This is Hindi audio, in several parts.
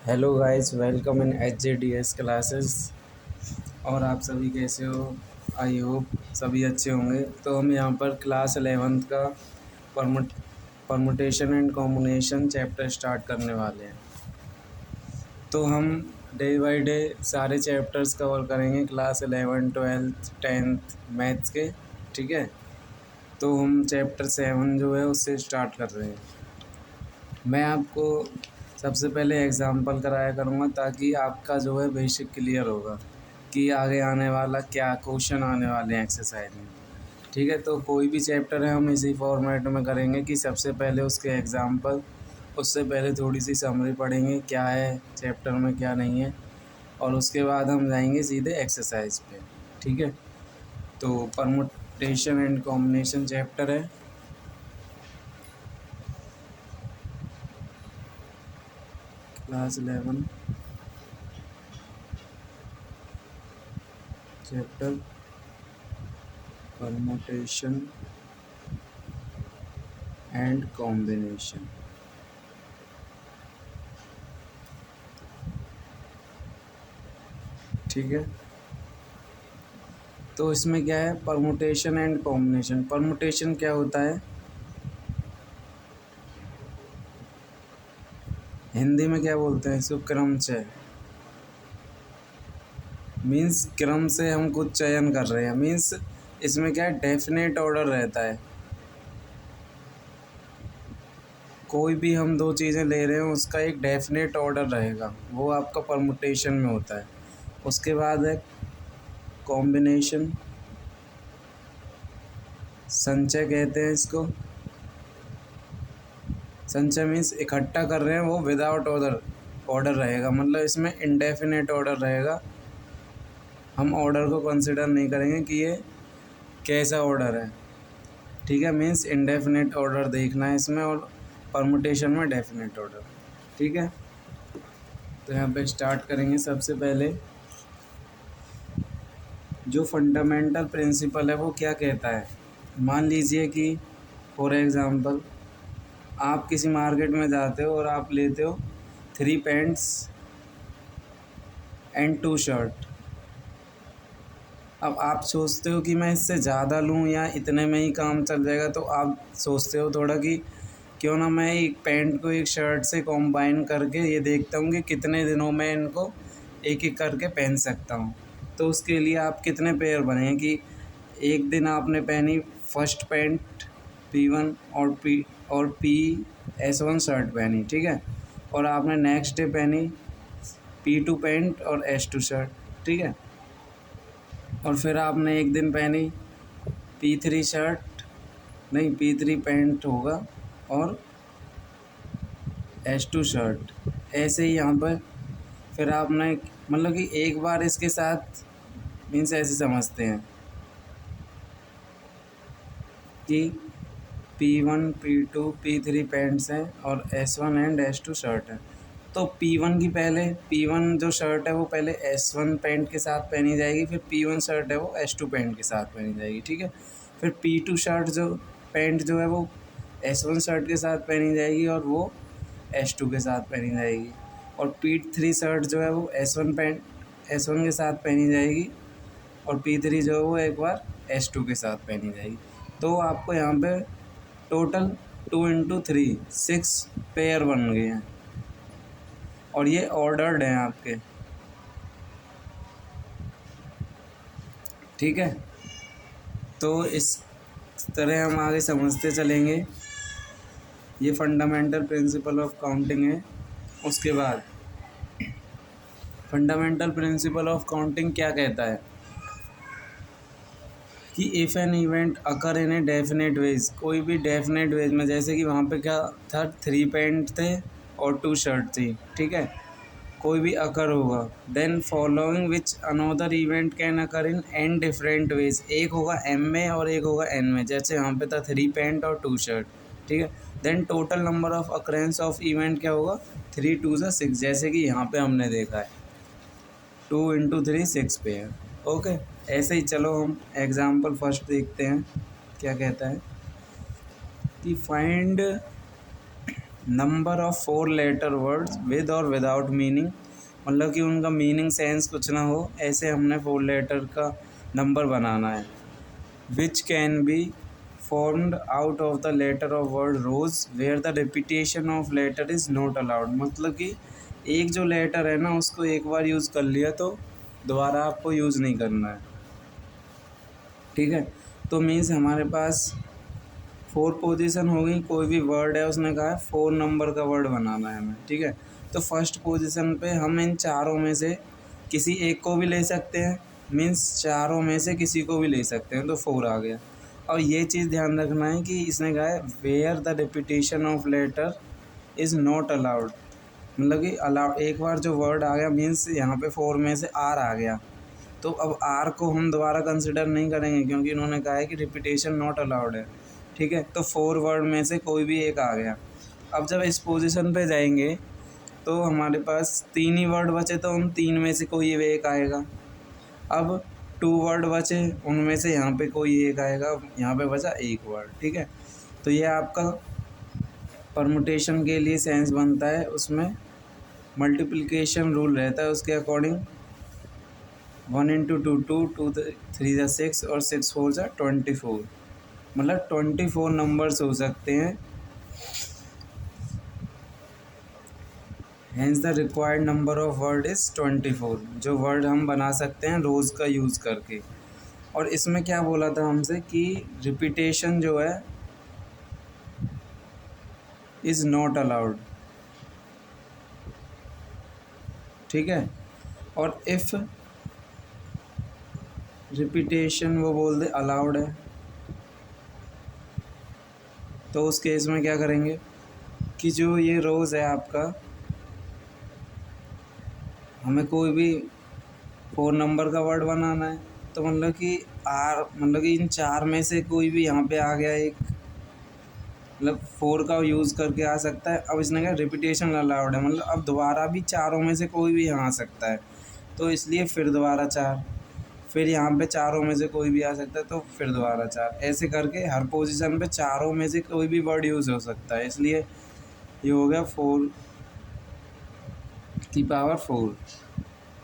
Hello guys, welcome in HJDS classes. और आप सभी कैसे हो? आई होप सभी अच्छे होंगे। तो हम यहाँ पर क्लास 11th का permutation and combination chapter start करने वाले हैं। तो हम डे बाय डे सारे चैप्टर्स कवर करेंगे, क्लास 11, 12th, 10th मैथ्स के। ठीक है, तो हम चैप्टर 7 जो है उससे स्टार्ट कर रहे हैं। मैं आपको सबसे पहले एग्ज़ाम्पल कराया करूँगा ताकि आपका जो है बेसिक क्लियर होगा कि आगे आने वाला क्या क्वेश्चन आने वाले हैं एक्सरसाइज में। ठीक है, तो कोई भी चैप्टर है हम इसी फॉर्मेट में करेंगे कि सबसे पहले उसके एग्ज़ाम्पल, उससे पहले थोड़ी सी समरी पढ़ेंगे क्या है चैप्टर में क्या नहीं है, और उसके बाद हम जाएंगे सीधे एक्सरसाइज पे। ठीक है, तो परमुटेशन एंड कॉम्बिनेशन चैप्टर है। Class 11 chapter permutation and combination. ठीक है, तो इसमें क्या है, परमुटेशन एंड कॉम्बिनेशन। परमुटेशन क्या होता है, हिंदी में क्या बोलते हैं इसको, क्रमचय। मीन्स क्रम से हम कुछ चयन कर रहे हैं। मीन्स इसमें क्या है, डेफिनेट ऑर्डर रहता है। कोई भी हम दो चीज़ें ले रहे हैं उसका एक डेफिनेट ऑर्डर रहेगा, वो आपका परमुटेशन में होता है। उसके बाद है कॉम्बिनेशन, संचय कहते हैं इसको। संचय मीन्स इकट्ठा कर रहे हैं, वो विदाउट ऑर्डर रहेगा, मतलब इसमें इंडेफिनेट ऑर्डर रहेगा। हम ऑर्डर को कंसिडर नहीं करेंगे कि ये कैसा ऑर्डर है। ठीक है, मीन्स इंडेफिनेट ऑर्डर देखना है इसमें, और परमुटेशन में डेफिनेट ऑर्डर। ठीक है, तो यहाँ पे स्टार्ट करेंगे। सबसे पहले जो फंडामेंटल प्रिंसिपल है वो क्या कहता है। मान लीजिए कि फॉर एग्ज़ाम्पल आप किसी मार्केट में जाते हो और आप लेते हो 3 पैंट्स एंड 2 शर्ट। अब आप सोचते हो कि मैं इससे ज़्यादा लूँ या इतने में ही काम चल जाएगा, तो आप सोचते हो थोड़ा कि क्यों ना मैं एक पैंट को एक शर्ट से कॉम्बाइन करके ये देखता हूँ कि कितने दिनों में इनको एक एक करके पहन सकता हूँ। तो उसके लिए आप कितने पेयर बने कि एक दिन आपने पहनी फर्स्ट पैंट P1 और PS1 शर्ट पहनी। ठीक है, और आपने नेक्स्ट डे पहनी P2 पैंट और S2 शर्ट। ठीक है, और फिर आपने एक दिन पहनी P3 शर्ट, नहीं P3 पैंट होगा, और S2 शर्ट। ऐसे ही यहाँ पर फिर आपने मतलब कि एक बार इसके साथ, मीन्स ऐसे समझते हैं कि P1 P2 P3 पैंट्स हैं और S1 एंड S2 शर्ट है। तो P1 जो शर्ट है वो पहले S1 पैंट के साथ पहनी जाएगी, फिर P1 शर्ट है वो S2 पैंट के साथ पहनी जाएगी। ठीक है, फिर P2 शर्ट जो पैंट जो है वो S1 शर्ट के साथ पहनी जाएगी और वो S2 के साथ पहनी जाएगी। और P3 शर्ट जो है वो S1 के साथ पहनी जाएगी, और P3 जो है वो एक बार S2 के साथ पहनी जाएगी। तो आपको यहाँ पे टोटल 2 × 3 6 पेयर बन गए हैं, और ये ऑर्डर्ड हैं आपके। ठीक है, तो इस तरह हम आगे समझते चलेंगे। ये फंडामेंटल प्रिंसिपल ऑफ काउंटिंग है। उसके बाद फंडामेंटल प्रिंसिपल ऑफ काउंटिंग क्या कहता है कि if an event occur in a definite ways, कोई भी डेफिनेट वेज में, जैसे कि वहाँ पे क्या था, 3 पैंट थे और 2 शर्ट थी। ठीक है, कोई भी अकर होगा, then following which another event can occur in n different ways. एक होगा m में और एक होगा n में। जैसे यहाँ पे था 3 पैंट और 2 शर्ट। ठीक है, then total number of occurrence of event क्या होगा, 3 2 6, जैसे कि यहाँ पे हमने देखा है 2 × 3 6 पेयर। ओके, ऐसे ही चलो हम एग्जाम्पल फर्स्ट देखते हैं क्या कहता है कि find number of 4 letter words with और विदाउट मीनिंग, मतलब कि उनका मीनिंग सेंस कुछ ना हो, ऐसे हमने 4 लेटर का नंबर बनाना है। Which can be formed out of the letter of word rose where the repetition of letter is not allowed, मतलब कि एक जो लेटर है ना उसको एक बार यूज़ कर लिया तो दोबारा आपको यूज़ नहीं करना है। ठीक है, तो मीन्स हमारे पास 4 पोजीशन हो गई। कोई भी वर्ड है उसने कहा है 4 नंबर का वर्ड बनाना है हमें। ठीक है, तो फर्स्ट पोजीशन पे हम इन चारों में से किसी एक को भी ले सकते हैं, मीन्स चारों में से किसी को भी ले सकते हैं, तो 4 आ गया। और ये चीज़ ध्यान रखना है कि इसने कहा है where the repetition of letter is not allowed, मतलब कि अलाउड एक बार जो वर्ड आ गया मीन्स यहाँ पे 4 में से आर आ गया, तो अब आर को हम दोबारा कंसिडर नहीं करेंगे क्योंकि इन्होंने कहा है कि रिपीटेशन नॉट अलाउड है। ठीक है, तो 4 वर्ड में से कोई भी एक आ गया। अब जब इस पोजीशन पे जाएंगे तो हमारे पास 3 ही वर्ड बचे, तो उन 3 में से कोई एक आएगा। अब 2 वर्ड बचे, उनमें से यहाँ पे कोई एक आएगा, यहाँ पे बचा एक वर्ड। ठीक है, तो ये आपका परमुटेशन के लिए सेंस बनता है, उसमें मल्टीप्लिकेशन रूल रहता है उसके अकॉर्डिंग। 1 इंटू 2 2, 2 3 6 और 6 4 24, मतलब 24 नंबर्स हो सकते हैं। Hence the required number of word is 24, जो वर्ड हम बना सकते हैं रोज़ का यूज़ करके। और इसमें क्या बोला था हमसे कि रिपीटेशन जो है इज़ नॉट अलाउड। ठीक है, और इफ़ रिपीटेशन वो बोल दे अलाउड है, तो उस केस में क्या करेंगे कि जो ये रोज़ है आपका, हमें कोई भी 4 नंबर का वर्ड बनाना है, तो मतलब कि मतलब कि इन 4 में से कोई भी यहाँ पे आ गया एक, मतलब 4 का यूज़ करके आ सकता है। अब इसने कहा रिपीटेशन अलाउड है, मतलब अब दोबारा भी चारों में से कोई भी यहाँ आ सकता है, तो इसलिए फिर दोबारा 4, फिर यहाँ पे चारों में से कोई भी आ सकता है, तो फिर दोबारा 4, ऐसे करके हर पोजीशन पे चारों में से कोई भी वर्ड यूज़ हो सकता है। इसलिए ये हो गया 4 की पावर 4,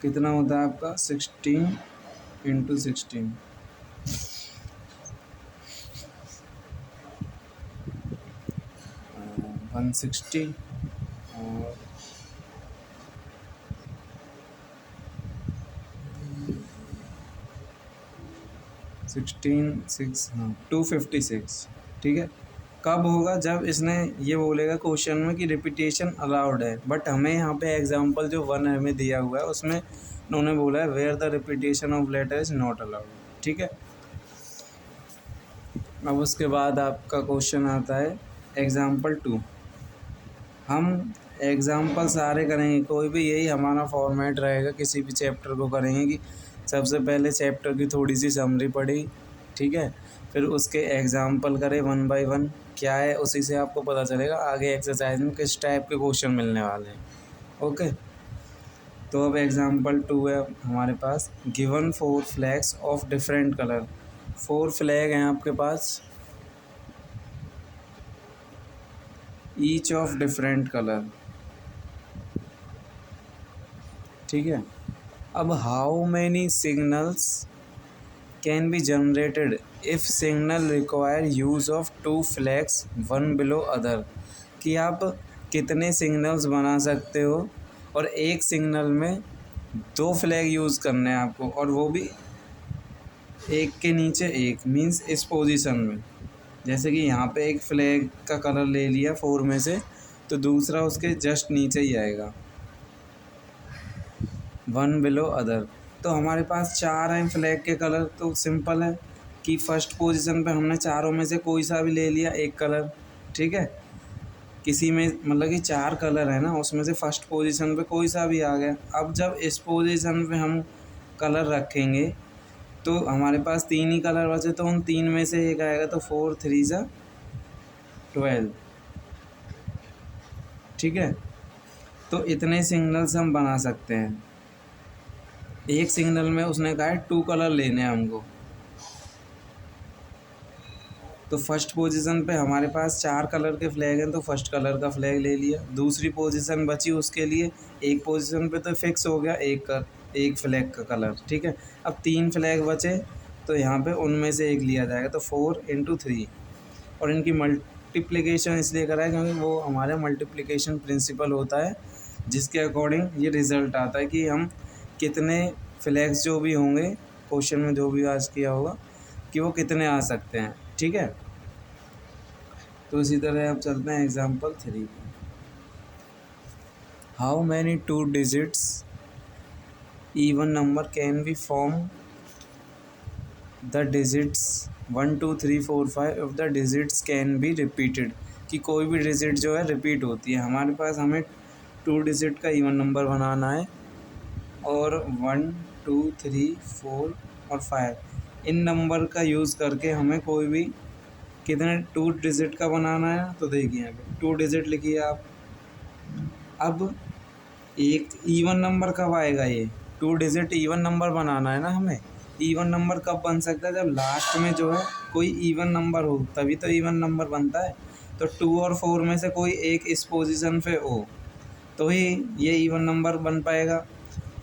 कितना होता है आपका 16 इंटू 16, 160 और 16 6, हाँ 256। ठीक है, कब होगा जब इसने ये बोलेगा क्वेश्चन में कि रिपीटेशन अलाउड है, बट हमें यहाँ पे एग्जांपल जो 1 हमें दिया हुआ है उसमें उन्होंने बोला है where the repetition of letter is not allowed. ठीक है, अब उसके बाद आपका क्वेश्चन आता है एग्जाम्पल 2। हम एग्जाम्पल सारे करेंगे, कोई भी यही हमारा फॉर्मेट रहेगा, किसी भी चैप्टर को करेंगे कि सबसे पहले चैप्टर की थोड़ी सी समरी पढ़ी, ठीक है, फिर उसके एग्जाम्पल करें 1 बाय 1 क्या है, उसी से आपको पता चलेगा आगे एक्सरसाइज में किस टाइप के क्वेश्चन मिलने वाले हैं। ओके, तो अब एग्जाम्पल 2 है हमारे पास, given 4 flags of different colour. 4 flag हैं आपके पास, ईच ऑफ डिफरेंट कलर। ठीक है, अब how many signals can be generated if signal require use of 2 flags one below other, कि आप कितने सिग्नल्स बना सकते हो और एक सिग्नल में 2 फ्लैग यूज़ करने हैं आपको, और वो भी एक के नीचे एक, मीन्स इस पोजीशन में। जैसे कि यहाँ पे एक फ्लैग का कलर ले लिया 4 में से, तो दूसरा उसके जस्ट नीचे ही आएगा, वन बिलो अदर। तो हमारे पास 4 हैं फ्लैग के कलर, तो सिंपल है कि फर्स्ट पोजीशन पे हमने चारों में से कोई सा भी ले लिया एक कलर। ठीक है, किसी में मतलब कि 4 कलर है ना, उसमें से फर्स्ट पोजीशन पे कोई सा भी आ गया। अब जब इस पोजीशन पे हम कलर रखेंगे तो हमारे पास 3 ही कलर बचे, तो उन 3 में से एक आएगा, तो 4 3 12। ठीक है, तो इतने सिग्नल्स हम बना सकते हैं। एक सिग्नल में उसने कहा है 2 कलर लेने हैं हमको, तो फर्स्ट पोजीशन पे हमारे पास 4 कलर के फ्लैग हैं, तो फर्स्ट कलर का फ्लैग ले लिया। दूसरी पोजीशन बची उसके लिए, एक पोजीशन पे तो फिक्स हो गया एक फ्लैग का कलर, ठीक है। अब 3 फ्लैग बचे, तो यहाँ पे उनमें से एक लिया जाएगा, तो 4 × 3। और इनकी मल्टीप्लिकेशन इसलिए करा है क्योंकि वो हमारे मल्टीप्लिकेशन प्रिंसिपल होता है, जिसके अकॉर्डिंग ये रिज़ल्ट आता है कि हम कितने फ्लैग्स जो भी होंगे क्वेश्चन में जो भी आज किया होगा कि वो कितने आ सकते हैं, ठीक है। तो इसी तरह अब चलते हैं example 3। How many 2 digits even number can be form the digits 1 2 3 4 5 if the digits can be repeated, कि कोई भी डिजिट जो है रिपीट होती है। हमारे पास हमें 2 डिजिट का इवन नंबर बनाना है और 1 2 3 4 और 5 इन नंबर का यूज़ करके हमें कोई भी कितने 2 डिजिट का बनाना है। तो देखिए यहाँ पे 2 डिजिट लिखिए आप। अब एक इवन नंबर कब आएगा, ये 2 डिजिट इवन नंबर बनाना है ना हमें। इवन नंबर कब बन सकता है, जब लास्ट में जो है कोई इवन नंबर हो, तभी तो इवन नंबर बनता है। तो 2 और 4 में से कोई एक इस पोजीशन पे हो तो ही ये इवन नंबर बन पाएगा।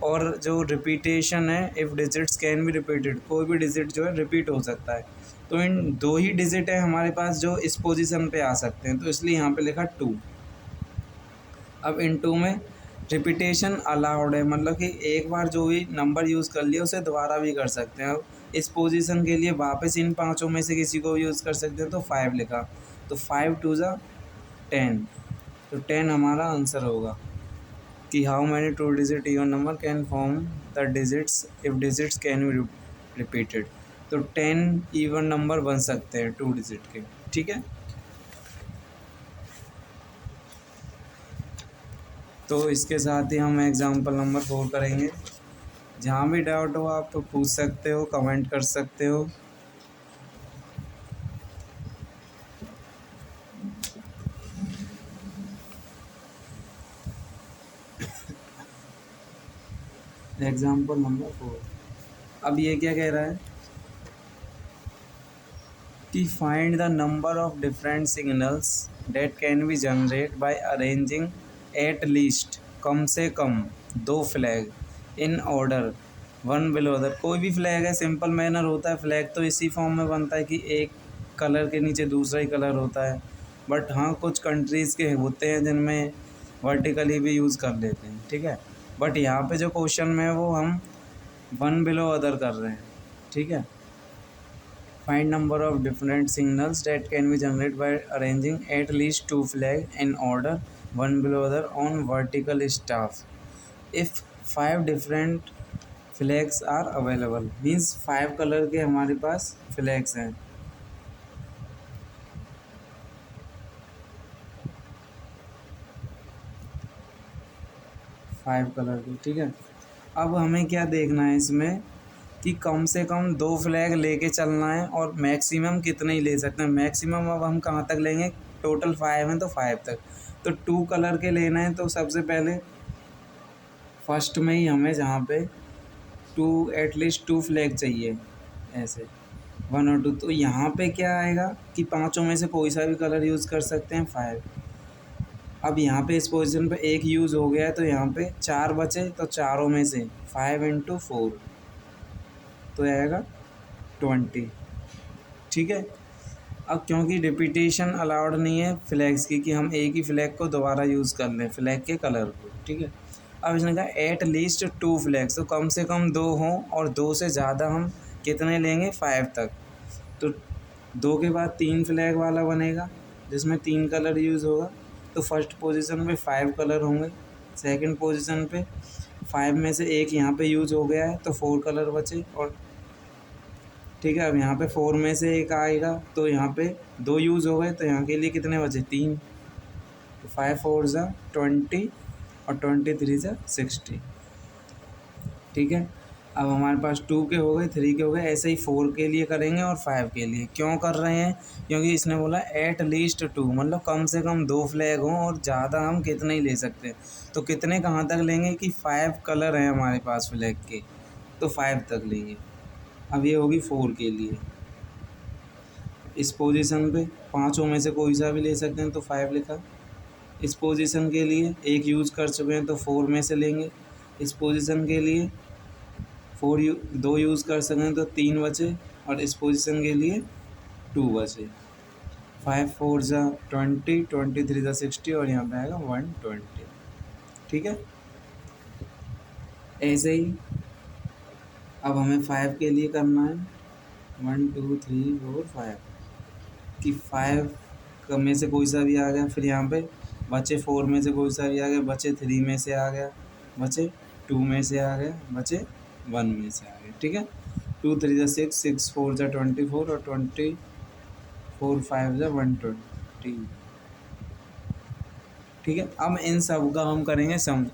और जो रिपीटेशन है, if digits can be repeated, कोई भी डिजिट जो है रिपीट हो सकता है। तो इन 2 ही डिजिट है हमारे पास जो इस पोजीशन पे आ सकते हैं, तो इसलिए यहाँ पे लिखा 2। अब इन 2 में रिपीटेशन अलाउड है, मतलब कि एक बार जो भी नंबर यूज़ कर लिया उसे दोबारा भी कर सकते हैं। इस पोजीशन के लिए वापस इन 5 में से किसी को यूज़ कर सकते हैं, तो 5 लिखा। तो 5 2 ज़ा 10, तो 10 हमारा आंसर होगा कि how many 2 digit even number can form the digits if digits can be repeated. तो 10 इवन नंबर बन सकते हैं 2 डिजिट के, ठीक है। तो इसके साथ ही हम एग्ज़ाम्पल नंबर 4 करेंगे। जहाँ भी डाउट हो आप पूछ सकते हो, कमेंट कर सकते हो। एग्ज़ाम्पल नंबर 4, अब ये क्या कह रहा है कि find the number of different signals that can be generate by arranging at least, कम से कम 2 flag in order 1 below other. कोई भी फ्लैग है, सिंपल मैनर होता है। फ्लैग तो इसी फॉर्म में बनता है कि एक कलर के नीचे दूसरा ही कलर होता है। बट हाँ, कुछ कंट्रीज़ के होते हैं जिनमें वर्टिकली भी यूज़ कर लेते हैं, ठीक है। बट यहाँ पे जो क्वेश्चन में है वो हम 1 बिलो अदर कर रहे हैं, ठीक है। Find number of different signals that can be generated by arranging at least 2 flags in order, one below other, on vertical staff. If 5 different flags are available, means 5 colour के हमारे पास फ्लैग्स हैं। फाइव कलर के, ठीक है। अब हमें क्या देखना है इसमें कि कम से कम 2 फ्लैग लेके चलना है और मैक्सिमम कितने ही ले सकते हैं। मैक्सिमम अब हम कहाँ तक लेंगे, टोटल 5 हैं तो 5 तक। तो 2 कलर के लेना है, तो सबसे पहले फर्स्ट में ही हमें जहाँ पे 2 एटलीस्ट 2 फ्लैग चाहिए, ऐसे 1 और 2। तो यहाँ पे क्या आएगा कि 5 में से कोई सा भी कलर यूज़ कर सकते हैं, 5। अब यहाँ पे इस पोजीशन पे एक यूज़ हो गया है, तो यहाँ पे 4 बचे, तो चारों में से 5 × 4 तो आएगा 20, ठीक है। अब क्योंकि रिपीटेशन अलाउड नहीं है फ्लैग्स की कि हम एक ही फ्लैग को दोबारा यूज़ कर लें फ्लैग के कलर को, ठीक है। अब इसने कहा एट लीस्ट 2 फ्लैग्स, तो कम से कम 2 हों और 2 से ज़्यादा हम कितने लेंगे, 5 तक। तो 2 के बाद 3 फ्लैग वाला बनेगा जिसमें 3 कलर यूज़ होगा। तो फर्स्ट पोजीशन पे 5 कलर होंगे, सेकंड पोजीशन पे 5 में से एक यहाँ पे यूज़ हो गया है तो 4 कलर बचे, और ठीक है। अब यहाँ पे 4 में से एक आएगा तो यहाँ पे 2 यूज़ हो गए, तो यहाँ के लिए कितने बचे, 3। तो 5 4 ज़ा 20 और 23 ज़ा 60, ठीक है। अब हमारे पास 2 के हो गए, 3 के हो गए, ऐसे ही 4 के लिए करेंगे और 5 के लिए। क्यों कर रहे हैं, क्योंकि इसने बोला एट लीस्ट 2, मतलब कम से कम 2 फ्लैग हों और ज़्यादा हम कितने ही ले सकते हैं। तो कितने कहाँ तक लेंगे कि 5 कलर हैं हमारे पास फ्लैग के, तो 5 तक लेंगे। अब ये होगी 4 के लिए। इस पोजीशन पे पाँचों में से कोई सा भी ले सकते हैं, तो 5 लिखा। इस पोजीशन के लिए एक यूज़ कर चुके हैं तो 4 में से लेंगे। इस पोजीशन के लिए 2 यूज़ कर सकें हैं तो 3 बचे, और इस पोजीशन के लिए 2 बचे। 5 4 ज़ा 20, 23 ज़ा 60, और यहाँ पे आएगा 120। ठीक है, ऐसे ही अब हमें 5 के लिए करना है 1 2 3 4 5 कि 5 में से कोई सा भी आ गया, फिर यहाँ पे बचे 4 में से कोई सा भी आ गया, बचे 3 में से आ गया, बचे 2 में से आ गया, बचे 1 में से आ गया। ठीक है, 2 3 ज़ा 6, 6 4 ज़ा 24, और 24 5 ज़ा 120। ठीक है, अब इन सब का हम करेंगे सम।